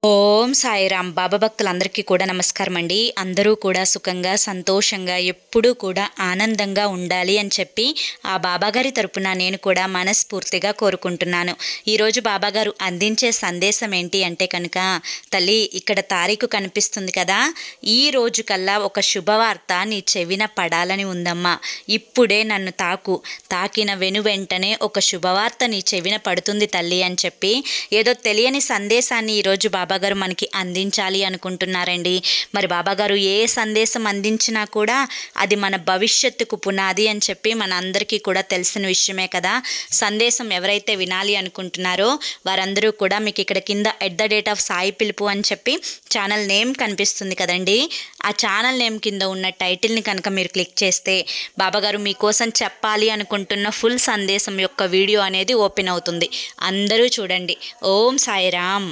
ఓం సాయిరామ్. బాబా భక్తులందరికీ కూడా నమస్కారం అండి. అందరూ కూడా సుఖంగా సంతోషంగా ఎప్పుడూ కూడా ఆనందంగా ఉండాలి అని చెప్పి ఆ బాబాగారి తరపున నేను కూడా మనస్ఫూర్తిగా కోరుకుంటున్నాను. ఈరోజు బాబాగారు అందించే సందేశం ఏంటి అంటే కనుక, తల్లి ఇక్కడ తారీఖు కనిపిస్తుంది కదా, ఈ రోజు కల్లా ఒక శుభవార్త నీ చెవిన పడాలని ఉందమ్మా. ఇప్పుడే నన్ను తాకిన వెంటనే ఒక శుభవార్త నీ చెవిన పడుతుంది తల్లి అని చెప్పి ఏదో తెలియని సందేశాన్ని ఈరోజు బాబాగారు మనకి అందించాలి అనుకుంటున్నారండి. మరి బాబాగారు ఏ సందేశం అందించినా కూడా అది మన భవిష్యత్తుకు పునాది అని చెప్పి మన అందరికీ కూడా తెలిసిన విషయమే కదా. సందేశం ఎవరైతే వినాలి అనుకుంటున్నారో వారందరూ కూడా మీకు ఇక్కడ కింద @సాయి పిలుపు అని చెప్పి ఛానల్ నేమ్ కనిపిస్తుంది కదండి. ఆ ఛానల్ నేమ్ కింద ఉన్న టైటిల్ని కనుక మీరు క్లిక్ చేస్తే బాబాగారు మీకోసం చెప్పాలి అనుకుంటున్న ఫుల్ సందేశం యొక్క వీడియో అనేది ఓపెన్ అవుతుంది. అందరూ చూడండి. ఓం సాయిరామ్.